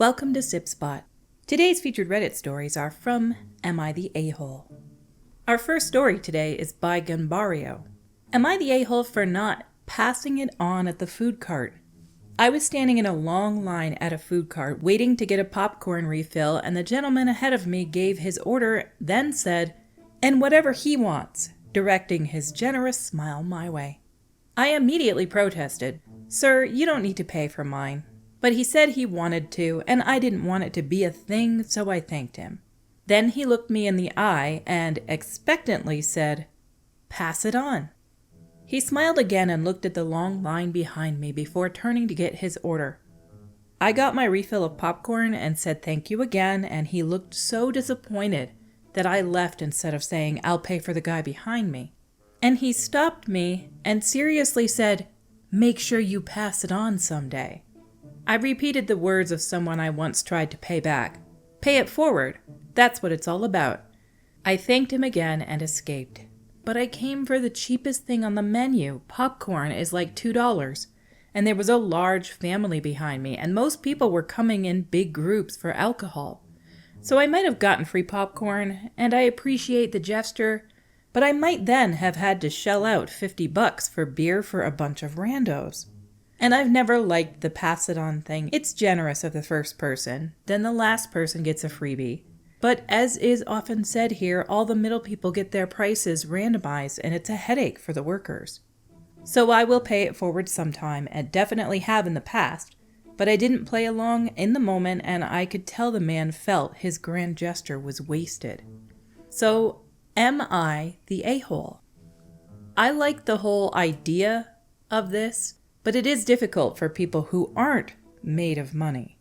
Welcome to Sib Spot. Today's featured Reddit stories are from Am I the A-Hole? Our first story today is by Gunbario. Am I the a-hole for not passing it on at the food cart? I was standing in a long line at a food cart waiting to get a popcorn refill, and the gentleman ahead of me gave his order, then said, "And whatever he wants," directing his generous smile my way. I immediately protested, "Sir, you don't need to pay for mine." But he said he wanted to, and I didn't want it to be a thing, so I thanked him. Then he looked me in the eye and expectantly said, "Pass it on." He smiled again and looked at the long line behind me before turning to get his order. I got my refill of popcorn and said thank you again, and he looked so disappointed that I left instead of saying, "I'll pay for the guy behind me." And he stopped me and seriously said, "Make sure you pass it on someday." I repeated the words of someone I once tried to pay back. Pay it forward. That's what it's all about. I thanked him again and escaped. But I came for the cheapest thing on the menu. Popcorn is like $2. And there was a large family behind me, and most people were coming in big groups for alcohol. So I might have gotten free popcorn, and I appreciate the gesture, but I might then have had to shell out $50 for beer for a bunch of randos. And I've never liked the pass it on thing. It's generous of the first person, then the last person gets a freebie. But as is often said here, all the middle people get their prices randomized, and it's a headache for the workers. So I will pay it forward sometime, and definitely have in the past, but I didn't play along in the moment, and I could tell the man felt his grand gesture was wasted. So, am I the a-hole? I like the whole idea of this, but it is difficult for people who aren't made of money.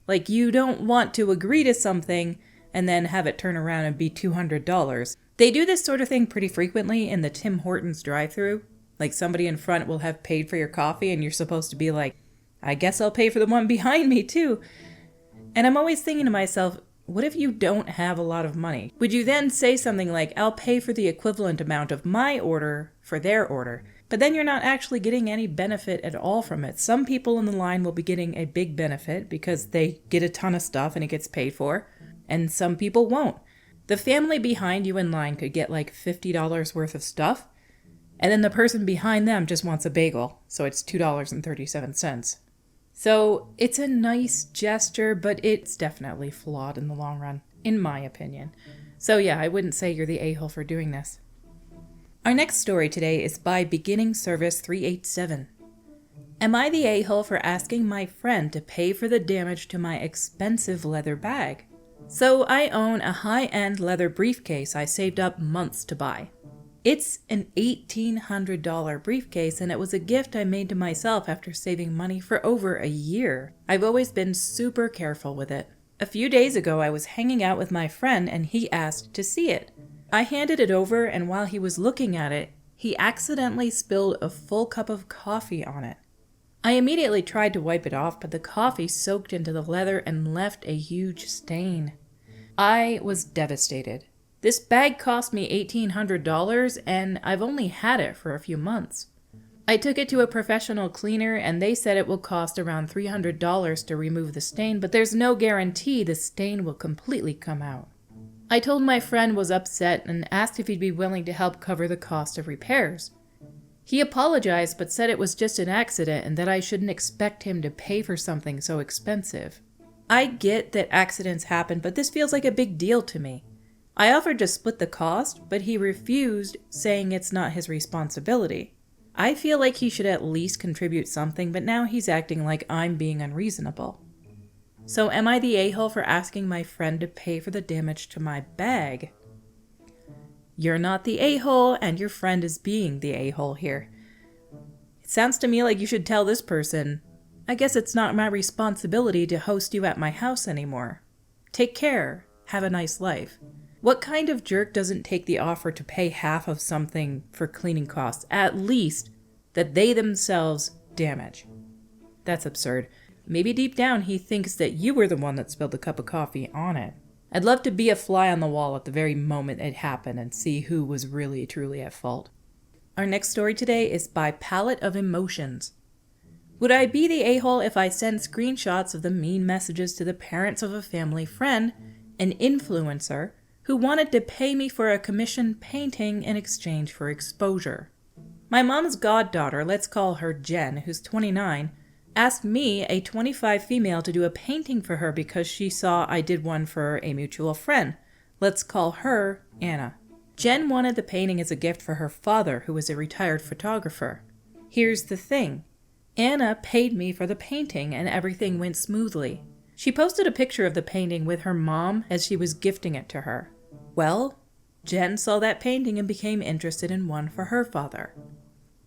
Like, you don't want to agree to something and then have it turn around and be $200. They do this sort of thing pretty frequently in the Tim Hortons drive-thru. Like, somebody in front will have paid for your coffee and you're supposed to be like, "I guess I'll pay for the one behind me too." And I'm always thinking to myself, what if you don't have a lot of money? Would you then say something like, "I'll pay for the equivalent amount of my order for their order"? But then you're not actually getting any benefit at all from it. Some people in the line will be getting a big benefit because they get a ton of stuff and it gets paid for, and some people won't. The family behind you in line could get like $50 worth of stuff, and then the person behind them just wants a bagel, so it's $2.37. So it's a nice gesture, but it's definitely flawed in the long run, in my opinion. So yeah, I wouldn't say you're the a-hole for doing this. Our next story today is by Beginning Service 387. Am I the a-hole for asking my friend to pay for the damage to my expensive leather bag? So I own a high-end leather briefcase I saved up months to buy. It's an $1,800 briefcase, and it was a gift I made to myself after saving money for over a year. I've always been super careful with it. A few days ago, I was hanging out with my friend and he asked to see it. I handed it over, and while he was looking at it, he accidentally spilled a full cup of coffee on it. I immediately tried to wipe it off, but the coffee soaked into the leather and left a huge stain. I was devastated. This bag cost me $1,800, and I've only had it for a few months. I took it to a professional cleaner, and they said it will cost around $300 to remove the stain, but there's no guarantee the stain will completely come out. I told my friend was upset and asked if he'd be willing to help cover the cost of repairs. He apologized but said it was just an accident and that I shouldn't expect him to pay for something so expensive. I get that accidents happen, but this feels like a big deal to me. I offered to split the cost, but he refused, saying it's not his responsibility. I feel like he should at least contribute something, but now he's acting like I'm being unreasonable. So am I the a-hole for asking my friend to pay for the damage to my bag? You're not the a-hole, and your friend is being the a-hole here. It sounds to me like you should tell this person, "I guess it's not my responsibility to host you at my house anymore. Take care. Have a nice life." What kind of jerk doesn't take the offer to pay half of something for cleaning costs, at least, that they themselves damage? That's absurd. Maybe deep down he thinks that you were the one that spilled the cup of coffee on it. I'd love to be a fly on the wall at the very moment it happened and see who was really truly at fault. Our next story today is by Palette of Emotions. Would I be the a-hole if I send screenshots of the mean messages to the parents of a family friend, an influencer, who wanted to pay me for a commissioned painting in exchange for exposure? My mom's goddaughter, let's call her Jen, who's 29, asked me, a 25 female, to do a painting for her because she saw I did one for a mutual friend. Let's call her Anna. Jen wanted the painting as a gift for her father, who was a retired photographer. Here's the thing. Anna paid me for the painting and everything went smoothly. She posted a picture of the painting with her mom as she was gifting it to her. Well, Jen saw that painting and became interested in one for her father.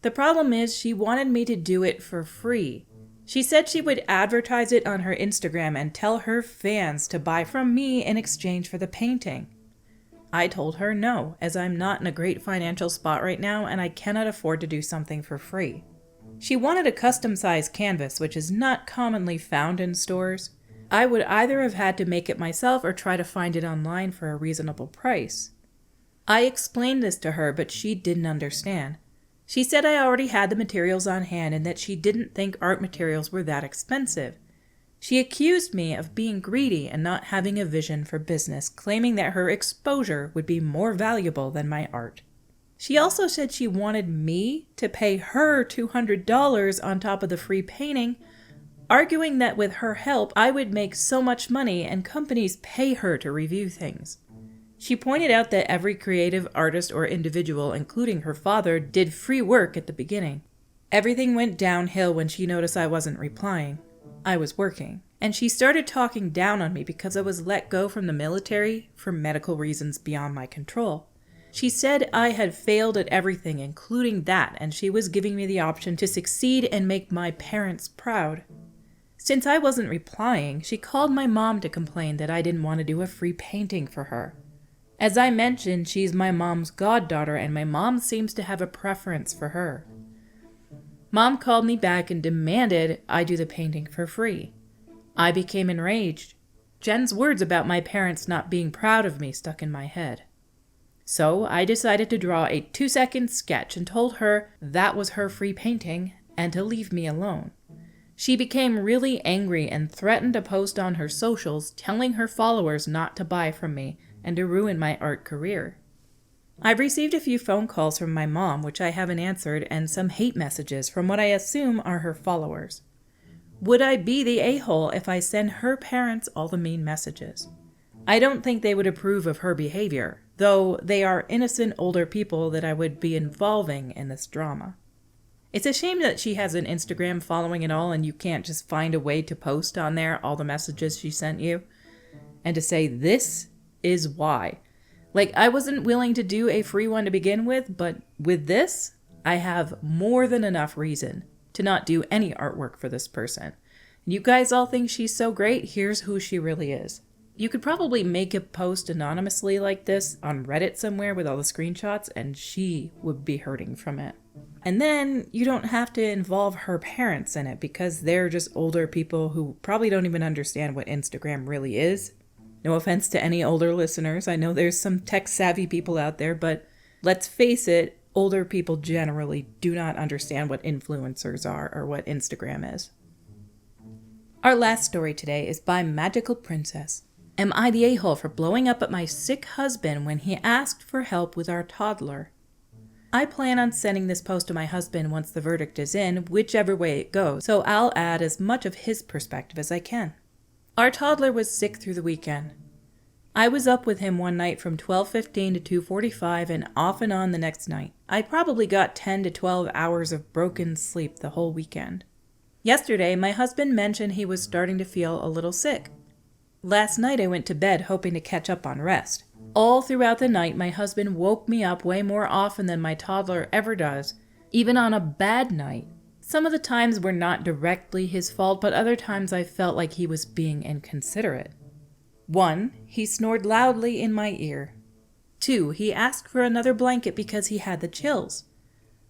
The problem is she wanted me to do it for free. She said she would advertise it on her Instagram and tell her fans to buy from me in exchange for the painting. I told her no, as I'm not in a great financial spot right now and I cannot afford to do something for free. She wanted a custom-sized canvas, which is not commonly found in stores. I would either have had to make it myself or try to find it online for a reasonable price. I explained this to her, but she didn't understand. She said I already had the materials on hand and that she didn't think art materials were that expensive. She accused me of being greedy and not having a vision for business, claiming that her exposure would be more valuable than my art. She also said she wanted me to pay her $200 on top of the free painting, arguing that with her help I would make so much money and companies pay her to review things. She pointed out that every creative artist or individual, including her father, did free work at the beginning. Everything went downhill when she noticed I wasn't replying. I was working, and she started talking down on me because I was let go from the military for medical reasons beyond my control. She said I had failed at everything, including that, and she was giving me the option to succeed and make my parents proud. Since I wasn't replying, she called my mom to complain that I didn't want to do a free painting for her. As I mentioned, she's my mom's goddaughter, and my mom seems to have a preference for her. Mom called me back and demanded I do the painting for free. I became enraged. Jen's words about my parents not being proud of me stuck in my head. So I decided to draw a 2-second sketch and told her that was her free painting and to leave me alone. She became really angry and threatened to post on her socials telling her followers not to buy from me and to ruin my art career. I've received a few phone calls from my mom, which I haven't answered, and some hate messages from what I assume are her followers. Would I be the a-hole if I send her parents all the mean messages? I don't think they would approve of her behavior, though they are innocent older people that I would be involving in this drama. It's a shame that she has an Instagram following and all, and you can't just find a way to post on there all the messages she sent you, and to say, this is why. Like, I wasn't willing to do a free one to begin with, but with this, I have more than enough reason to not do any artwork for this person. You guys all think she's so great, here's who she really is. You could probably make a post anonymously like this on Reddit somewhere with all the screenshots, and she would be hurting from it. And then you don't have to involve her parents in it because they're just older people who probably don't even understand what Instagram really is. No offense to any older listeners. I know there's some tech-savvy people out there, but let's face it, older people generally do not understand what influencers are or what Instagram is. Our last story today is by Magical Princess. Am I the a-hole for blowing up at my sick husband when he asked for help with our toddler? I plan on sending this post to my husband once the verdict is in, whichever way it goes, so I'll add as much of his perspective as I can. Our toddler was sick through the weekend. I was up with him one night from 12:15 to 2:45 and off and on the next night. I probably got 10 to 12 hours of broken sleep the whole weekend. Yesterday, my husband mentioned he was starting to feel a little sick. Last night I went to bed hoping to catch up on rest. All throughout the night, my husband woke me up way more often than my toddler ever does, even on a bad night. Some of the times were not directly his fault, but other times I felt like he was being inconsiderate. 1, he snored loudly in my ear. 2, he asked for another blanket because he had the chills.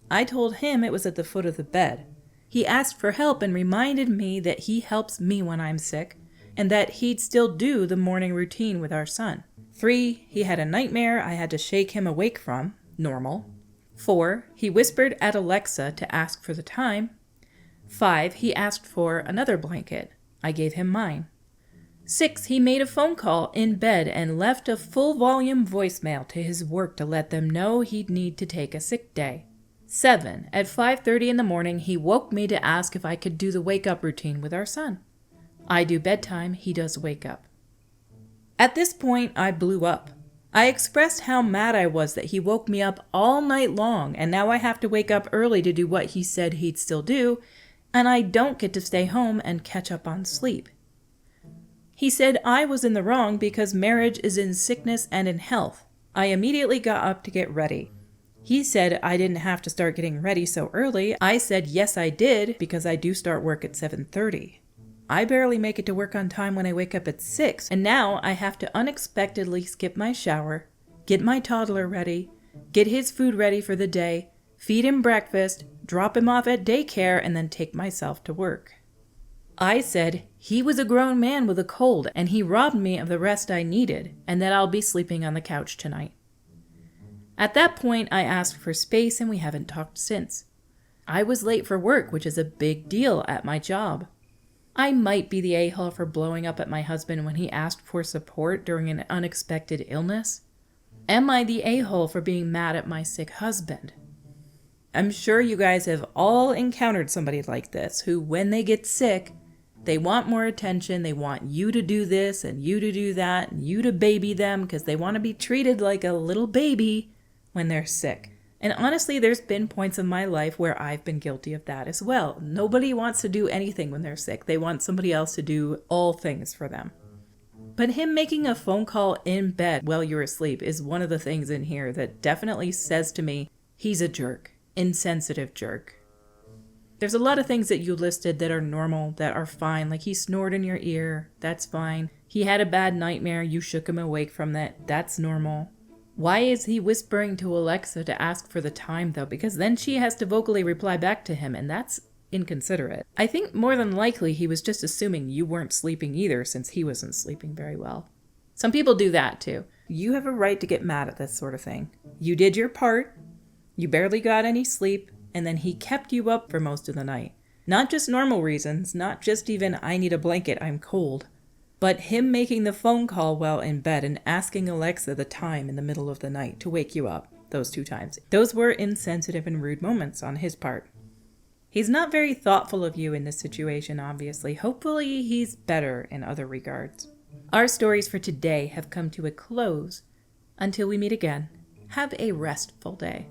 I told him it was at the foot of the bed. He asked for help and reminded me that he helps me when I'm sick, and that he'd still do the morning routine with our son. 3, he had a nightmare I had to shake him awake from, normal. 4, he whispered at Alexa to ask for the time. 5, he asked for another blanket. I gave him mine. 6, he made a phone call in bed and left a full volume voicemail to his work to let them know he'd need to take a sick day. 7, at 5:30 in the morning, he woke me to ask if I could do the wake-up routine with our son. I do bedtime, he does wake up. At this point, I blew up. I expressed how mad I was that he woke me up all night long, and now I have to wake up early to do what he said he'd still do, and I don't get to stay home and catch up on sleep. He said I was in the wrong because marriage is in sickness and in health. I immediately got up to get ready. He said I didn't have to start getting ready so early. I said yes I did because I do start work at 7:30. I barely make it to work on time when I wake up at 6, and now I have to unexpectedly skip my shower, get my toddler ready, get his food ready for the day, feed him breakfast, drop him off at daycare, and then take myself to work. I said he was a grown man with a cold and he robbed me of the rest I needed, and that I'll be sleeping on the couch tonight. At that point, I asked for space and we haven't talked since. I was late for work, which is a big deal at my job. I might be the a-hole for blowing up at my husband when he asked for support during an unexpected illness. Am I the a-hole for being mad at my sick husband? I'm sure you guys have all encountered somebody like this who, when they get sick, they want more attention, they want you to do this and you to do that and you to baby them because they want to be treated like a little baby when they're sick. And honestly, there's been points in my life where I've been guilty of that as well. Nobody wants to do anything when they're sick. They want somebody else to do all things for them. But him making a phone call in bed while you're asleep is one of the things in here that definitely says to me, he's a jerk, insensitive jerk. There's a lot of things that you listed that are normal, that are fine, like he snored in your ear, that's fine. He had a bad nightmare, you shook him awake from that, that's normal. Why is he whispering to Alexa to ask for the time, though? Because then she has to vocally reply back to him, and that's inconsiderate. I think more than likely he was just assuming you weren't sleeping either, since he wasn't sleeping very well. Some people do that, too. You have a right to get mad at this sort of thing. You did your part, you barely got any sleep, and then he kept you up for most of the night. Not just normal reasons, not just even, I need a blanket, I'm cold. But him making the phone call while in bed and asking Alexa the time in the middle of the night to wake you up, those 2 times. Those were insensitive and rude moments on his part. He's not very thoughtful of you in this situation, obviously. Hopefully he's better in other regards. Our stories for today have come to a close. Until we meet again, have a restful day.